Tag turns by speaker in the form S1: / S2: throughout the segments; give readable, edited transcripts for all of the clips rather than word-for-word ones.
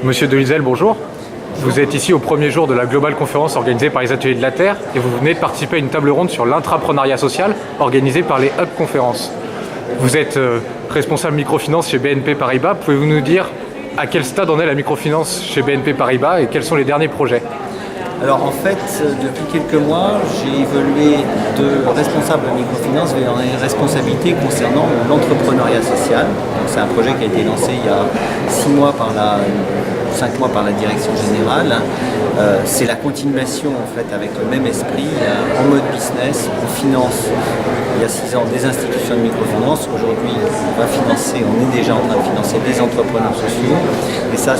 S1: Monsieur Delisle, bonjour. Vous êtes ici au premier jour de la Global Conférence organisée par les Ateliers de la Terre et vous venez de participer à une table ronde sur l'intrapreneuriat social organisée par les Hub Conférences. Vous êtes responsable microfinance chez BNP Paribas. Pouvez-vous nous dire à quel stade en est la microfinance chez BNP Paribas et quels sont les derniers projets?
S2: Alors en fait, depuis quelques mois, j'ai évolué de responsable de microfinance vers une responsabilité concernant l'entrepreneuriat social. C'est un projet qui a été lancé il y a 5 mois par la direction générale. C'est la continuation en fait avec le même esprit, en mode business. On finance il y a 6 ans des institutions de microfinance. Aujourd'hui, on est déjà en train de financer des entrepreneurs sociaux. Et ça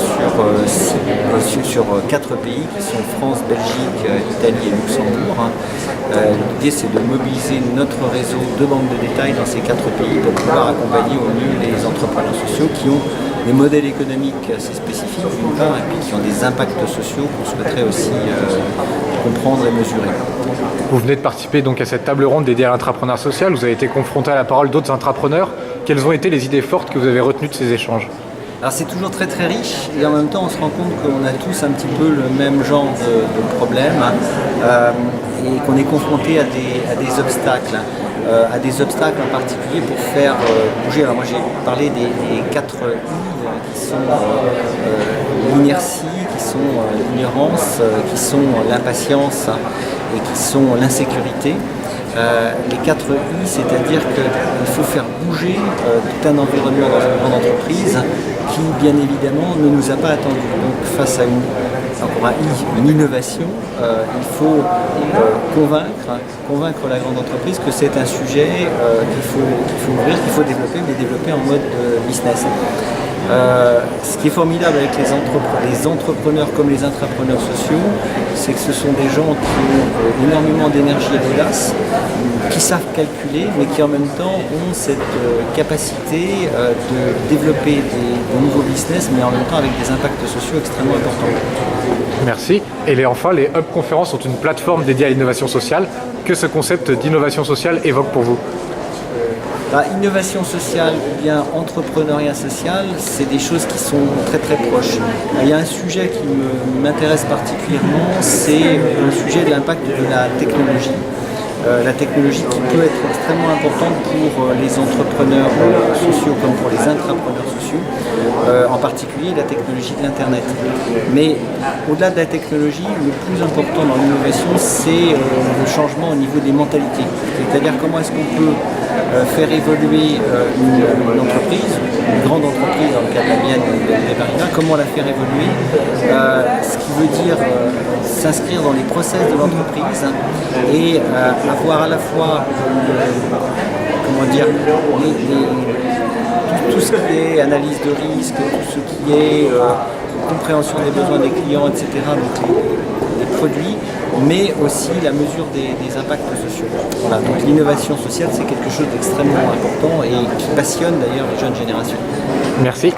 S2: sur 4 pays qui sont France, Belgique, Italie et Luxembourg. L'idée c'est de mobiliser notre réseau de banques de détail dans ces 4 pays pour pouvoir accompagner au mieux les entrepreneurs sociaux qui ont des modèles économiques assez spécifiques d'une part et puis qui ont des impacts sociaux qu'on souhaiterait aussi comprendre et mesurer.
S1: Vous venez de participer donc à cette table ronde dédiée à l'entrepreneuriat social. Vous avez été confronté à la parole d'autres entrepreneurs. Quelles ont été les idées fortes que vous avez retenues de ces échanges?
S2: Alors c'est toujours très très riche et en même temps on se rend compte qu'on a tous un petit peu le même genre de problème et qu'on est confronté à des obstacles. À des obstacles en particulier pour faire bouger. Alors moi j'ai parlé des 4 I qui sont l'inertie, qui sont l'ignorance, qui sont l'impatience et qui sont l'insécurité. Les 4 I, c'est-à-dire qu'il faut faire bouger tout un environnement dans une grande entreprise qui, bien évidemment, ne nous a pas attendus. Donc, face à une innovation, il faut convaincre la grande entreprise que c'est un sujet qu'il faut ouvrir, qu'il faut développer, mais développer en mode business. Ce qui est formidable avec les entrepreneurs comme les intrapreneurs sociaux, c'est que ce sont des gens qui ont énormément d'énergie et d'audace, qui savent calculer, mais qui en même temps ont cette capacité de développer de nouveaux business, mais en même temps avec des impacts sociaux extrêmement importants.
S1: Merci. Et enfin, les Hub Conférences sont une plateforme dédiée à l'innovation sociale. Que ce concept d'innovation sociale évoque pour vous?
S2: Innovation sociale ou bien entrepreneuriat social, c'est des choses qui sont très très proches. Il y a un sujet qui m'intéresse particulièrement, c'est le sujet de l'impact de la technologie. La technologie qui peut être extrêmement importante pour les entrepreneurs sociaux comme pour les intrapreneurs sociaux, en particulier la technologie de l'Internet. Mais au-delà de la technologie, le plus important dans l'innovation, c'est le changement au niveau des mentalités. C'est-à-dire comment est-ce qu'on peut faire évoluer une entreprise, une grande entreprise dans le cas de la mienne, de Paribas, comment la faire évoluer, ce qui veut dire s'inscrire dans les process de l'entreprise et avoir à la fois tout ce qui est analyse de risque, tout ce qui est compréhension des besoins des clients, etc., donc les produits, mais aussi la mesure des impacts sociaux. Voilà, donc l'innovation sociale, c'est quelque chose d'extrêmement important et qui passionne d'ailleurs les jeunes générations.
S1: Merci.